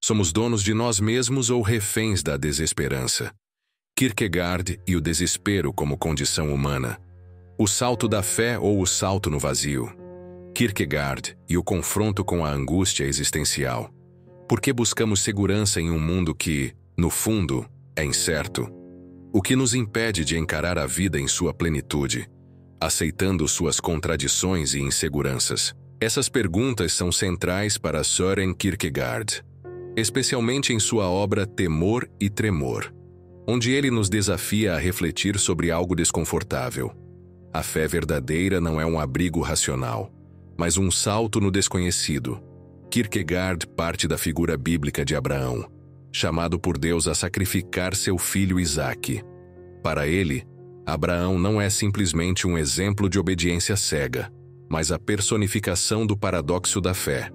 Somos donos de nós mesmos ou reféns da desesperança? Kierkegaard e o desespero como condição humana. O salto da fé ou o salto no vazio? Kierkegaard e o confronto com a angústia existencial. Por que buscamos segurança em um mundo que, no fundo, é incerto? O que nos impede de encarar a vida em sua plenitude, aceitando suas contradições e inseguranças? Essas perguntas são centrais para Søren Kierkegaard, especialmente em sua obra Temor e Tremor, onde ele nos desafia a refletir sobre algo desconfortável. A fé verdadeira não é um abrigo racional, mas um salto no desconhecido. Kierkegaard parte da figura bíblica de Abraão, chamado por Deus a sacrificar seu filho Isaque. Para ele, Abraão não é simplesmente um exemplo de obediência cega, mas a personificação do paradoxo da fé.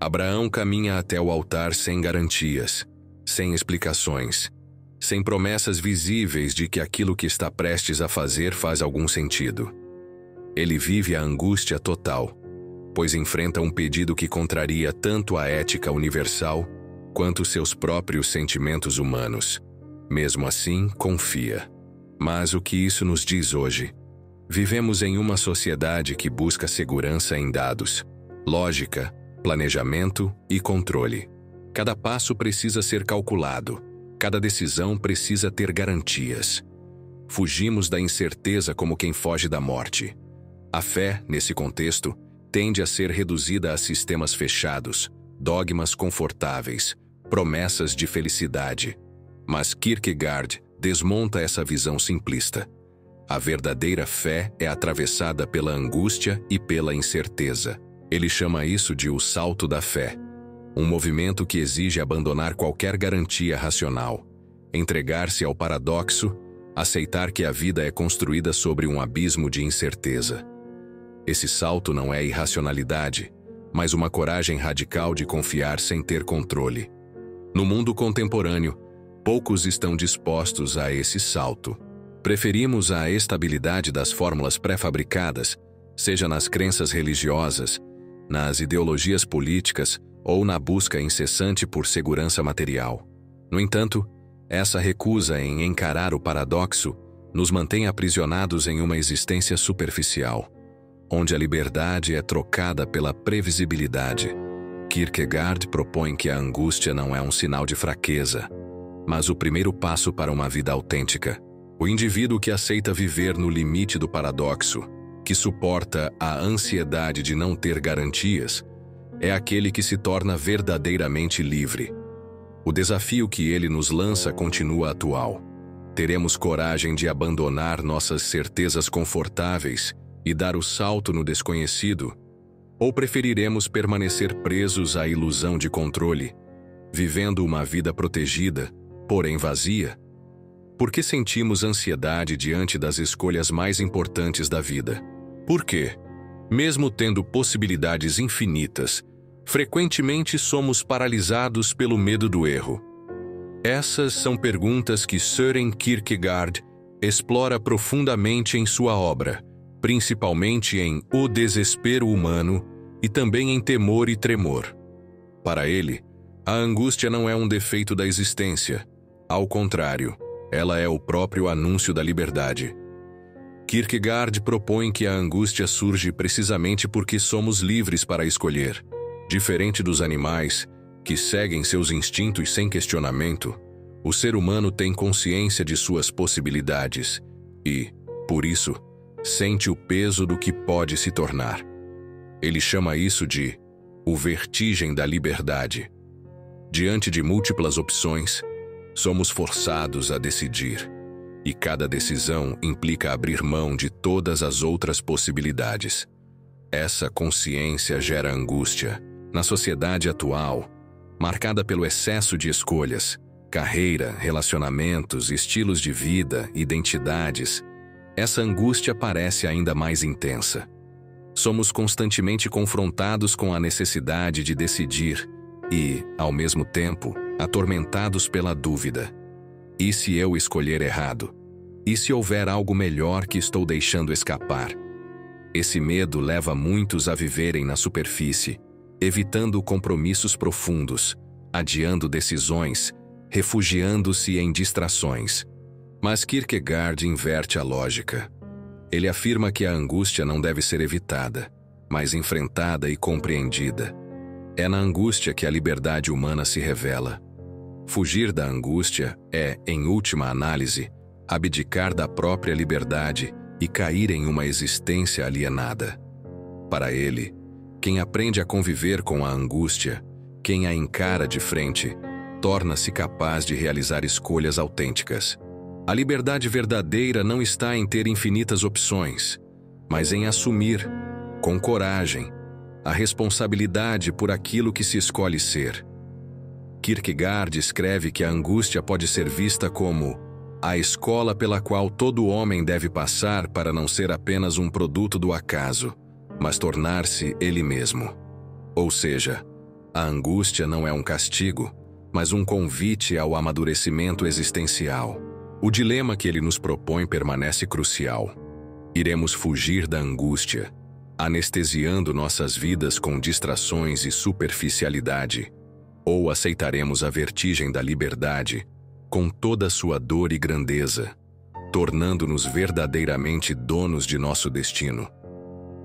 Abraão caminha até o altar sem garantias, sem explicações, sem promessas visíveis de que aquilo que está prestes a fazer faz algum sentido. Ele vive a angústia total, pois enfrenta um pedido que contraria tanto a ética universal quanto seus próprios sentimentos humanos. Mesmo assim, confia. Mas o que isso nos diz hoje? Vivemos em uma sociedade que busca segurança em dados, lógica, planejamento e controle. Cada passo precisa ser calculado, cada decisão precisa ter garantias. Fugimos da incerteza como quem foge da morte. A fé, nesse contexto, tende a ser reduzida a sistemas fechados, dogmas confortáveis, promessas de felicidade. Mas Kierkegaard desmonta essa visão simplista. A verdadeira fé é atravessada pela angústia e pela incerteza. Ele chama isso de o salto da fé, um movimento que exige abandonar qualquer garantia racional, entregar-se ao paradoxo, aceitar que a vida é construída sobre um abismo de incerteza. Esse salto não é irracionalidade, mas uma coragem radical de confiar sem ter controle. No mundo contemporâneo, poucos estão dispostos a esse salto. Preferimos a estabilidade das fórmulas pré-fabricadas, seja nas crenças religiosas, nas ideologias políticas ou na busca incessante por segurança material. No entanto, essa recusa em encarar o paradoxo nos mantém aprisionados em uma existência superficial, onde a liberdade é trocada pela previsibilidade. Kierkegaard propõe que a angústia não é um sinal de fraqueza, mas o primeiro passo para uma vida autêntica. O indivíduo que aceita viver no limite do paradoxo, que suporta a ansiedade de não ter garantias, é aquele que se torna verdadeiramente livre. O desafio que ele nos lança continua atual. Teremos coragem de abandonar nossas certezas confortáveis e dar o salto no desconhecido? Ou preferiremos permanecer presos à ilusão de controle, vivendo uma vida protegida, porém vazia? Por que sentimos ansiedade diante das escolhas mais importantes da vida? Por quê? Mesmo tendo possibilidades infinitas, frequentemente somos paralisados pelo medo do erro. Essas são perguntas que Søren Kierkegaard explora profundamente em sua obra, principalmente em O Desespero Humano e também em Temor e Tremor. Para ele, a angústia não é um defeito da existência. Ao contrário, ela é o próprio anúncio da liberdade. Kierkegaard propõe que a angústia surge precisamente porque somos livres para escolher. Diferente dos animais, que seguem seus instintos sem questionamento, o ser humano tem consciência de suas possibilidades e, por isso, sente o peso do que pode se tornar. Ele chama isso de o vertigem da liberdade. Diante de múltiplas opções, somos forçados a decidir, e cada decisão implica abrir mão de todas as outras possibilidades. Essa consciência gera angústia. Na sociedade atual, marcada pelo excesso de escolhas, carreira, relacionamentos, estilos de vida, identidades, essa angústia parece ainda mais intensa. Somos constantemente confrontados com a necessidade de decidir e, ao mesmo tempo, atormentados pela dúvida. E se eu escolher errado? E se houver algo melhor que estou deixando escapar? Esse medo leva muitos a viverem na superfície, evitando compromissos profundos, adiando decisões, refugiando-se em distrações. Mas Kierkegaard inverte a lógica. Ele afirma que a angústia não deve ser evitada, mas enfrentada e compreendida. É na angústia que a liberdade humana se revela. Fugir da angústia é, em última análise, abdicar da própria liberdade e cair em uma existência alienada. Para ele, quem aprende a conviver com a angústia, quem a encara de frente, torna-se capaz de realizar escolhas autênticas. A liberdade verdadeira não está em ter infinitas opções, mas em assumir, com coragem, a responsabilidade por aquilo que se escolhe ser. Kierkegaard escreve que a angústia pode ser vista como a escola pela qual todo homem deve passar para não ser apenas um produto do acaso, mas tornar-se ele mesmo. Ou seja, a angústia não é um castigo, mas um convite ao amadurecimento existencial. O dilema que ele nos propõe permanece crucial. Iremos fugir da angústia, anestesiando nossas vidas com distrações e superficialidade, ou aceitaremos a vertigem da liberdade, com toda sua dor e grandeza, tornando-nos verdadeiramente donos de nosso destino.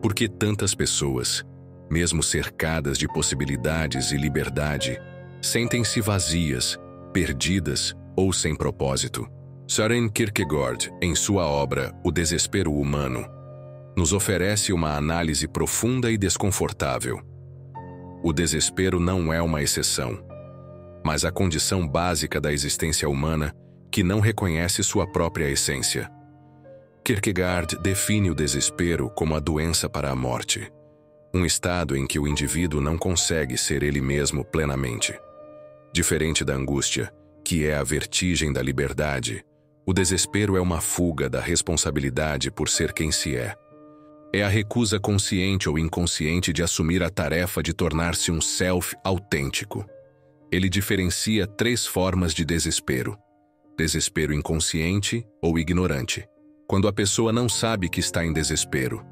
Por que tantas pessoas, mesmo cercadas de possibilidades e liberdade, sentem-se vazias, perdidas ou sem propósito? Søren Kierkegaard, em sua obra O Desespero Humano, nos oferece uma análise profunda e desconfortável. O desespero não é uma exceção, mas a condição básica da existência humana que não reconhece sua própria essência. Kierkegaard define o desespero como a doença para a morte, um estado em que o indivíduo não consegue ser ele mesmo plenamente. Diferente da angústia, que é a vertigem da liberdade, o desespero é uma fuga da responsabilidade por ser quem se é. É a recusa consciente ou inconsciente de assumir a tarefa de tornar-se um self autêntico. Ele diferencia 3 formas de desespero: desespero inconsciente ou ignorante, quando a pessoa não sabe que está em desespero.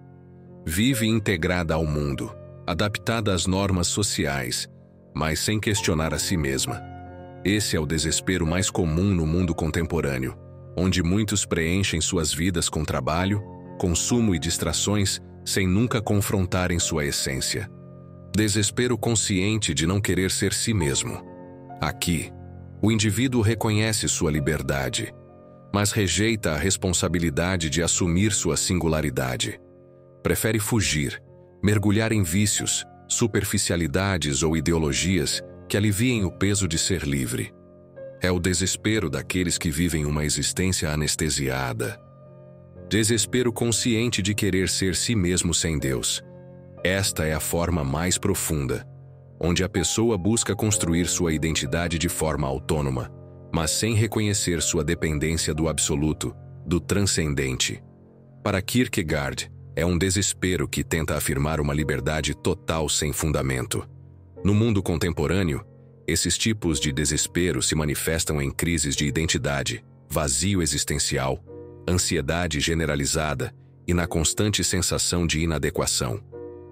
Vive integrada ao mundo, adaptada às normas sociais, mas sem questionar a si mesma. Esse é o desespero mais comum no mundo contemporâneo, onde muitos preenchem suas vidas com trabalho, consumo e distrações, sem nunca confrontarem sua essência. Desespero consciente de não querer ser si mesmo. Aqui, o indivíduo reconhece sua liberdade, mas rejeita a responsabilidade de assumir sua singularidade. Prefere fugir, mergulhar em vícios, superficialidades ou ideologias que aliviem o peso de ser livre. É o desespero daqueles que vivem uma existência anestesiada. Desespero consciente de querer ser si mesmo sem Deus. Esta é a forma mais profunda, onde a pessoa busca construir sua identidade de forma autônoma, mas sem reconhecer sua dependência do absoluto, do transcendente. Para Kierkegaard, é um desespero que tenta afirmar uma liberdade total sem fundamento. No mundo contemporâneo, esses tipos de desespero se manifestam em crises de identidade, vazio existencial, ansiedade generalizada e na constante sensação de inadequação.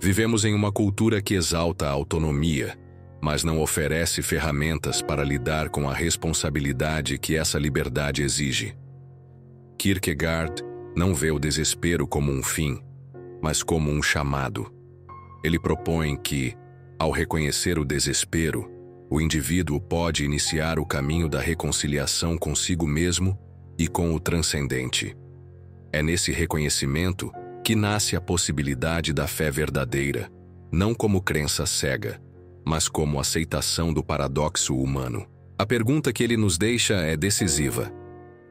Vivemos em uma cultura que exalta a autonomia, mas não oferece ferramentas para lidar com a responsabilidade que essa liberdade exige. Kierkegaard não vê o desespero como um fim, mas como um chamado. Ele propõe que, ao reconhecer o desespero, o indivíduo pode iniciar o caminho da reconciliação consigo mesmo e com o transcendente. É nesse reconhecimento que nasce a possibilidade da fé verdadeira, não como crença cega, mas como aceitação do paradoxo humano. A pergunta que ele nos deixa é decisiva.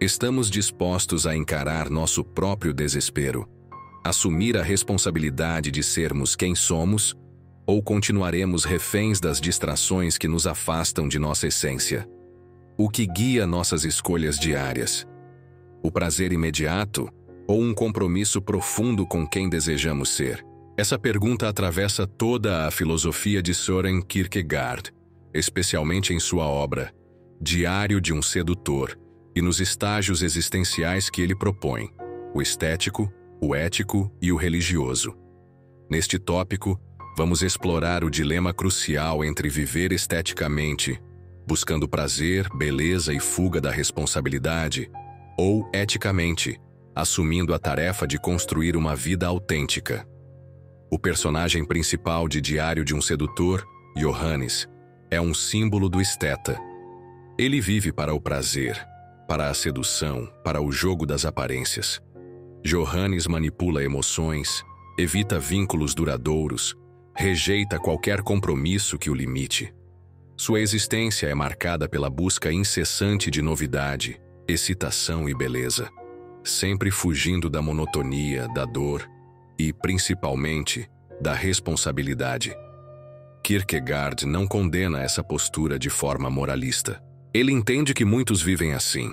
Estamos dispostos a encarar nosso próprio desespero, assumir a responsabilidade de sermos quem somos, ou continuaremos reféns das distrações que nos afastam de nossa essência? O que guia nossas escolhas diárias? O prazer imediato ou um compromisso profundo com quem desejamos ser? Essa pergunta atravessa toda a filosofia de Søren Kierkegaard, especialmente em sua obra Diário de um Sedutor e nos estágios existenciais que ele propõe, o estético, o ético e o religioso. Neste tópico, vamos explorar o dilema crucial entre viver esteticamente buscando prazer, beleza e fuga da responsabilidade, ou, eticamente, assumindo a tarefa de construir uma vida autêntica. O personagem principal de Diário de um Sedutor, Johannes, é um símbolo do esteta. Ele vive para o prazer, para a sedução, para o jogo das aparências. Johannes manipula emoções, evita vínculos duradouros, rejeita qualquer compromisso que o limite. Sua existência é marcada pela busca incessante de novidade, excitação e beleza, sempre fugindo da monotonia, da dor e, principalmente, da responsabilidade. Kierkegaard não condena essa postura de forma moralista. Ele entende que muitos vivem assim,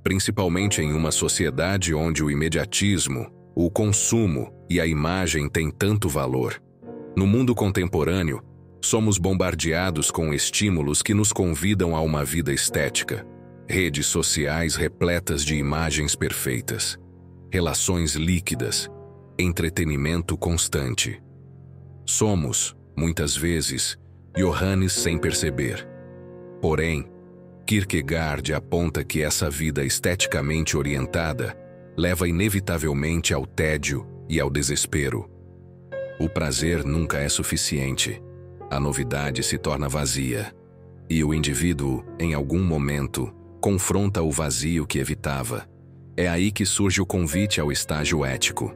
principalmente em uma sociedade onde o imediatismo, o consumo e a imagem têm tanto valor. No mundo contemporâneo, somos bombardeados com estímulos que nos convidam a uma vida estética, redes sociais repletas de imagens perfeitas, relações líquidas, entretenimento constante. Somos, muitas vezes, Johannes sem perceber. Porém, Kierkegaard aponta que essa vida esteticamente orientada leva inevitavelmente ao tédio e ao desespero. O prazer nunca é suficiente. A novidade se torna vazia. E o indivíduo, em algum momento, confronta o vazio que evitava. É aí que surge o convite ao estágio ético.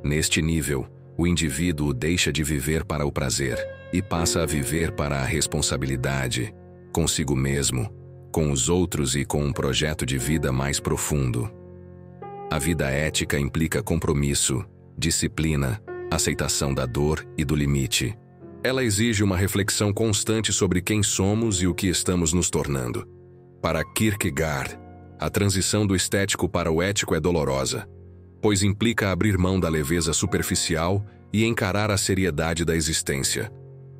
Neste nível, o indivíduo deixa de viver para o prazer e passa a viver para a responsabilidade, consigo mesmo, com os outros e com um projeto de vida mais profundo. A vida ética implica compromisso, disciplina, aceitação da dor e do limite. Ela exige uma reflexão constante sobre quem somos e o que estamos nos tornando. Para Kierkegaard, a transição do estético para o ético é dolorosa, pois implica abrir mão da leveza superficial e encarar a seriedade da existência.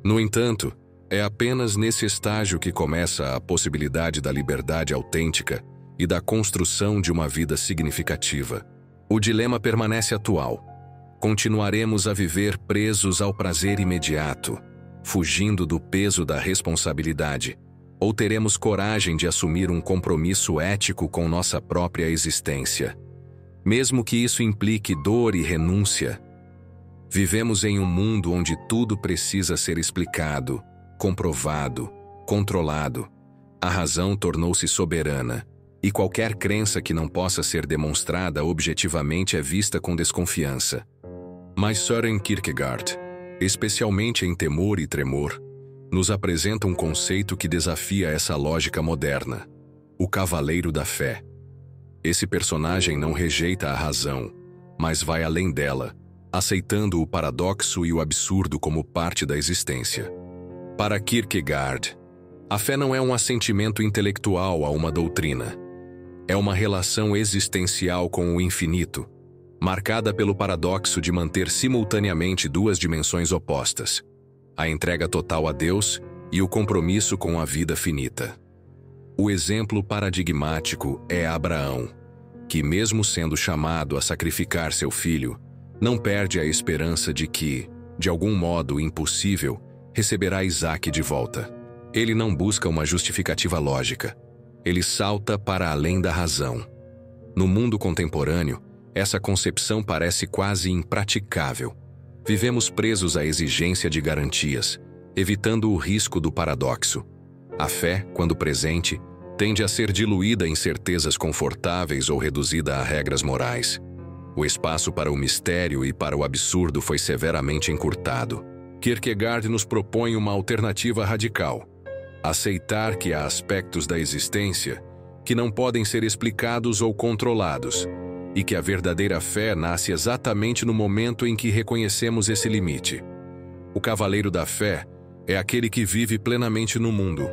No entanto, é apenas nesse estágio que começa a possibilidade da liberdade autêntica e da construção de uma vida significativa. O dilema permanece atual. Continuaremos a viver presos ao prazer imediato, fugindo do peso da responsabilidade, ou teremos coragem de assumir um compromisso ético com nossa própria existência, mesmo que isso implique dor e renúncia? Vivemos em um mundo onde tudo precisa ser explicado, comprovado, controlado. A razão tornou-se soberana, e qualquer crença que não possa ser demonstrada objetivamente é vista com desconfiança. Mas Søren Kierkegaard, especialmente em Temor e Tremor, nos apresenta um conceito que desafia essa lógica moderna: o cavaleiro da fé. Esse personagem não rejeita a razão, mas vai além dela, aceitando o paradoxo e o absurdo como parte da existência. Para Kierkegaard, a fé não é um assentimento intelectual a uma doutrina. É uma relação existencial com o infinito, marcada pelo paradoxo de manter simultaneamente duas dimensões opostas: a entrega total a Deus e o compromisso com a vida finita. O exemplo paradigmático é Abraão, que, mesmo sendo chamado a sacrificar seu filho, não perde a esperança de que, de algum modo impossível, receberá Isaque de volta. Ele não busca uma justificativa lógica. Ele salta para além da razão. No mundo contemporâneo, essa concepção parece quase impraticável. Vivemos presos à exigência de garantias, evitando o risco do paradoxo. A fé, quando presente, tende a ser diluída em certezas confortáveis ou reduzida a regras morais. O espaço para o mistério e para o absurdo foi severamente encurtado. Kierkegaard nos propõe uma alternativa radical: aceitar que há aspectos da existência que não podem ser explicados ou controlados, e que a verdadeira fé nasce exatamente no momento em que reconhecemos esse limite. O cavaleiro da fé é aquele que vive plenamente no mundo,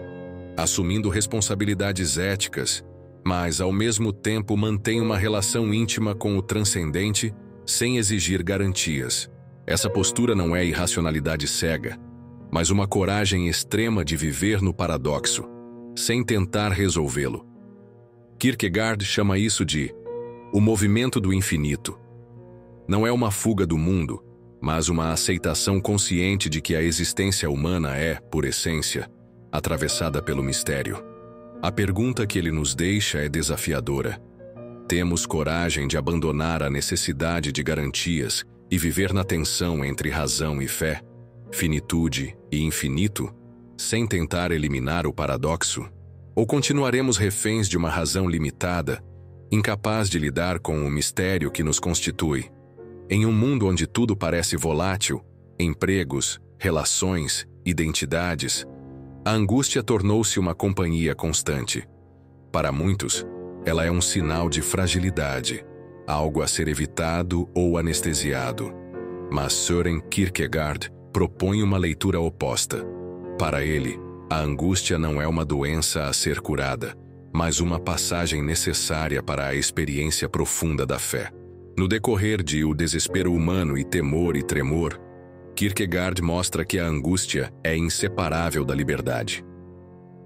assumindo responsabilidades éticas, mas ao mesmo tempo mantém uma relação íntima com o transcendente sem exigir garantias. Essa postura não é irracionalidade cega, mas uma coragem extrema de viver no paradoxo, sem tentar resolvê-lo. Kierkegaard chama isso de o movimento do infinito. Não é uma fuga do mundo, mas uma aceitação consciente de que a existência humana é, por essência, atravessada pelo mistério. A pergunta que ele nos deixa é desafiadora. Temos coragem de abandonar a necessidade de garantias e viver na tensão entre razão e fé, finitude e infinito, sem tentar eliminar o paradoxo? Ou continuaremos reféns de uma razão limitada, incapaz de lidar com o mistério que nos constitui? Em um mundo onde tudo parece volátil, empregos, relações, identidades, a angústia tornou-se uma companhia constante. Para muitos, ela é um sinal de fragilidade, algo a ser evitado ou anestesiado. Mas Søren Kierkegaard propõe uma leitura oposta. Para ele, a angústia não é uma doença a ser curada, mas uma passagem necessária para a experiência profunda da fé. No decorrer de O Desespero Humano e Temor e Tremor, Kierkegaard mostra que a angústia é inseparável da liberdade.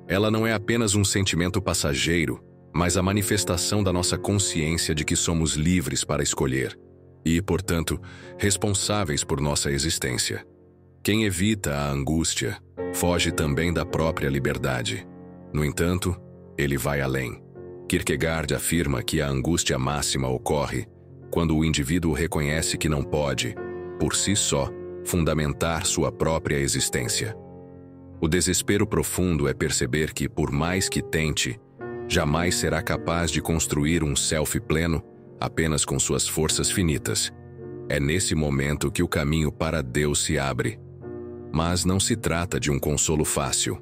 Ela não é apenas um sentimento passageiro, mas a manifestação da nossa consciência de que somos livres para escolher e, portanto, responsáveis por nossa existência. Quem evita a angústia foge também da própria liberdade. No entanto, ele vai além. Kierkegaard afirma que a angústia máxima ocorre quando o indivíduo reconhece que não pode, por si só, fundamentar sua própria existência. O desespero profundo é perceber que, por mais que tente, jamais será capaz de construir um self pleno apenas com suas forças finitas. É nesse momento que o caminho para Deus se abre. Mas não se trata de um consolo fácil.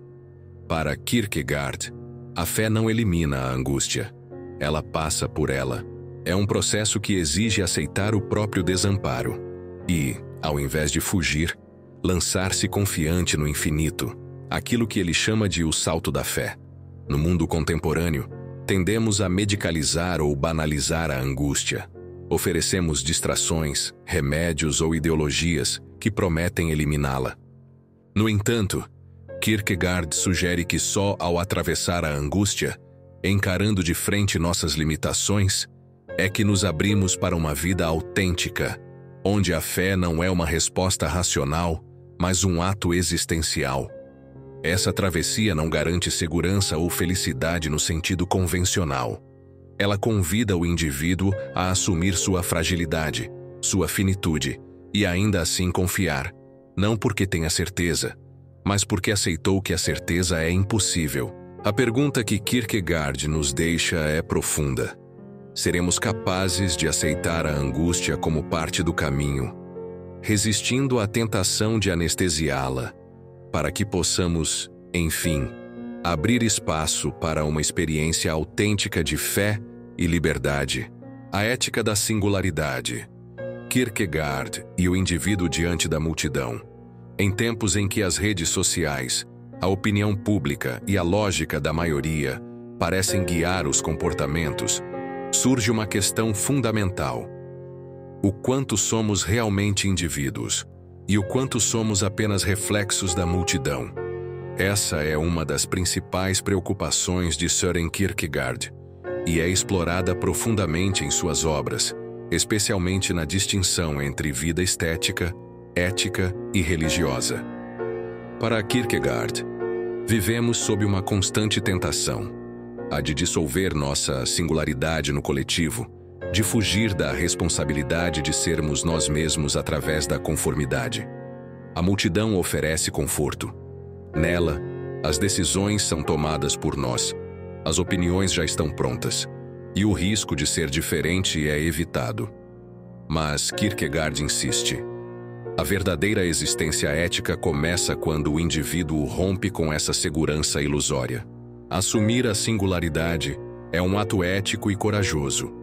Para Kierkegaard, a fé não elimina a angústia. Ela passa por ela. É um processo que exige aceitar o próprio desamparo e, ao invés de fugir, lançar-se confiante no infinito, aquilo que ele chama de o salto da fé. No mundo contemporâneo, tendemos a medicalizar ou banalizar a angústia. Oferecemos distrações, remédios ou ideologias que prometem eliminá-la. No entanto, Kierkegaard sugere que só ao atravessar a angústia, encarando de frente nossas limitações, é que nos abrimos para uma vida autêntica, onde a fé não é uma resposta racional, mas um ato existencial. Essa travessia não garante segurança ou felicidade no sentido convencional. Ela convida o indivíduo a assumir sua fragilidade, sua finitude, e ainda assim confiar, não porque tenha certeza, mas porque aceitou que a certeza é impossível. A pergunta que Kierkegaard nos deixa é profunda. Seremos capazes de aceitar a angústia como parte do caminho, resistindo à tentação de anestesiá-la, para que possamos, enfim, abrir espaço para uma experiência autêntica de fé e liberdade. A ética da singularidade. Kierkegaard e o indivíduo diante da multidão. Em tempos em que as redes sociais, a opinião pública e a lógica da maioria parecem guiar os comportamentos, surge uma questão fundamental: o quanto somos realmente indivíduos e o quanto somos apenas reflexos da multidão. Essa é uma das principais preocupações de Søren Kierkegaard e é explorada profundamente em suas obras, especialmente na distinção entre vida estética, ética e religiosa. Para Kierkegaard, vivemos sob uma constante tentação, a de dissolver nossa singularidade no coletivo, de fugir da responsabilidade de sermos nós mesmos através da conformidade. A multidão oferece conforto. Nela, as decisões são tomadas por nós, as opiniões já estão prontas, e o risco de ser diferente é evitado. Mas Kierkegaard insiste: a verdadeira existência ética começa quando o indivíduo rompe com essa segurança ilusória. Assumir a singularidade é um ato ético e corajoso,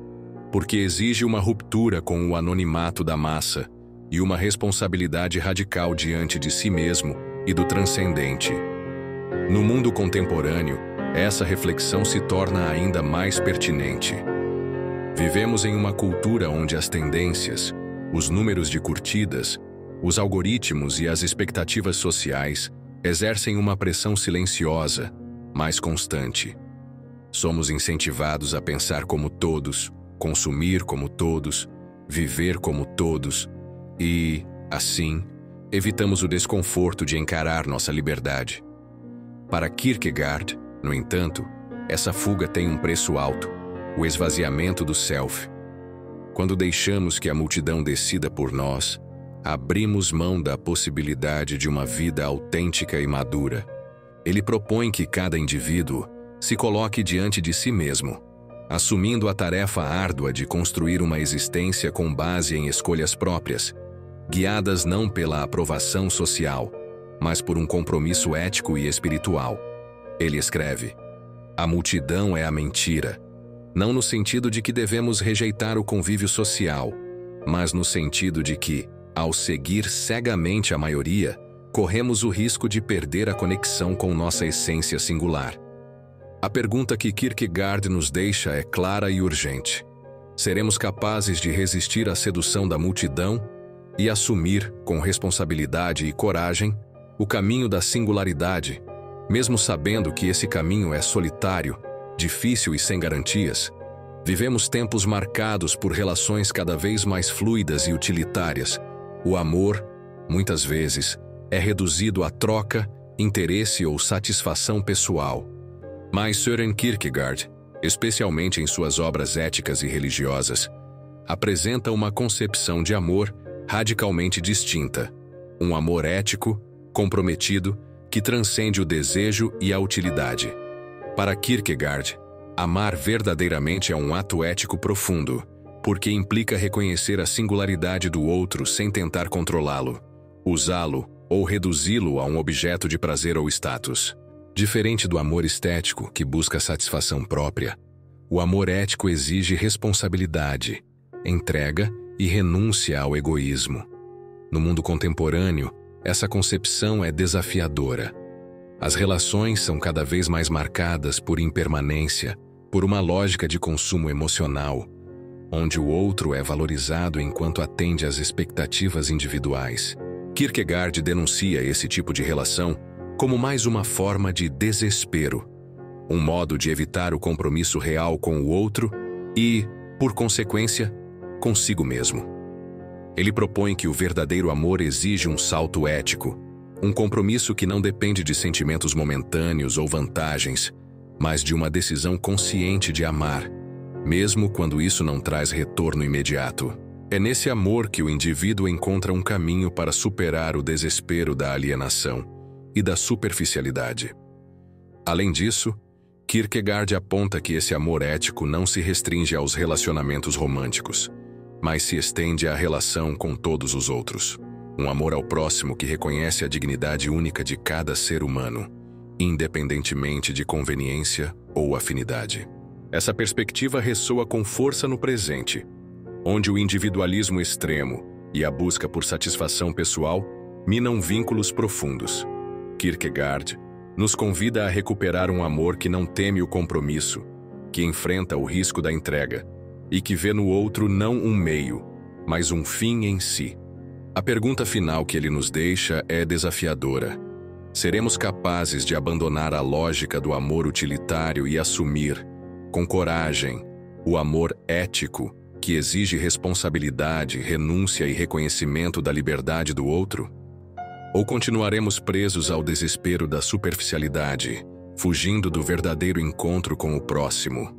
porque exige uma ruptura com o anonimato da massa e uma responsabilidade radical diante de si mesmo e do transcendente. No mundo contemporâneo, essa reflexão se torna ainda mais pertinente. Vivemos em uma cultura onde as tendências, os números de curtidas, os algoritmos e as expectativas sociais exercem uma pressão silenciosa, mas constante. Somos incentivados a pensar como todos, consumir como todos, viver como todos e, assim, evitamos o desconforto de encarar nossa liberdade. Para Kierkegaard, no entanto, Essa fuga tem um preço alto, o esvaziamento do self. Quando deixamos que a multidão decida por nós, abrimos mão da possibilidade de uma vida autêntica e madura. Ele propõe que cada indivíduo se coloque diante de si mesmo, assumindo a tarefa árdua de construir uma existência com base em escolhas próprias, guiadas não pela aprovação social, mas por um compromisso ético e espiritual. Ele escreve: a multidão é a mentira, não no sentido de que devemos rejeitar o convívio social, mas no sentido de que, ao seguir cegamente a maioria, corremos o risco de perder a conexão com nossa essência singular. A pergunta que Kierkegaard nos deixa é clara e urgente. Seremos capazes de resistir à sedução da multidão e assumir, com responsabilidade e coragem, o caminho da singularidade, mesmo sabendo que esse caminho é solitário, difícil e sem garantias? Vivemos tempos marcados por relações cada vez mais fluidas e utilitárias. O amor, muitas vezes, é reduzido a troca, interesse ou satisfação pessoal. Mas Søren Kierkegaard, especialmente em suas obras éticas e religiosas, apresenta uma concepção de amor radicalmente distinta. Um amor ético, comprometido, que transcende o desejo e a utilidade. Para Kierkegaard, amar verdadeiramente é um ato ético profundo, porque implica reconhecer a singularidade do outro sem tentar controlá-lo, usá-lo ou reduzi-lo a um objeto de prazer ou status. Diferente do amor estético, que busca satisfação própria, o amor ético exige responsabilidade, entrega e renúncia ao egoísmo. No mundo contemporâneo, essa concepção é desafiadora. As relações são cada vez mais marcadas por impermanência, por uma lógica de consumo emocional, onde o outro é valorizado enquanto atende às expectativas individuais. Kierkegaard denuncia esse tipo de relação como mais uma forma de desespero, um modo de evitar o compromisso real com o outro e, por consequência, consigo mesmo. Ele propõe que o verdadeiro amor exige um salto ético, um compromisso que não depende de sentimentos momentâneos ou vantagens, mas de uma decisão consciente de amar, mesmo quando isso não traz retorno imediato. É nesse amor que o indivíduo encontra um caminho para superar o desespero da alienação e da superficialidade. Além disso, Kierkegaard aponta que esse amor ético não se restringe aos relacionamentos românticos, mas se estende à relação com todos os outros. Um amor ao próximo que reconhece a dignidade única de cada ser humano, independentemente de conveniência ou afinidade. Essa perspectiva ressoa com força no presente, onde o individualismo extremo e a busca por satisfação pessoal minam vínculos profundos. Kierkegaard nos convida a recuperar um amor que não teme o compromisso, que enfrenta o risco da entrega e que vê no outro não um meio, mas um fim em si. A pergunta final que ele nos deixa é desafiadora. Seremos capazes de abandonar a lógica do amor utilitário e assumir, com coragem, o amor ético, que exige responsabilidade, renúncia e reconhecimento da liberdade do outro? Ou continuaremos presos ao desespero da superficialidade, fugindo do verdadeiro encontro com o próximo?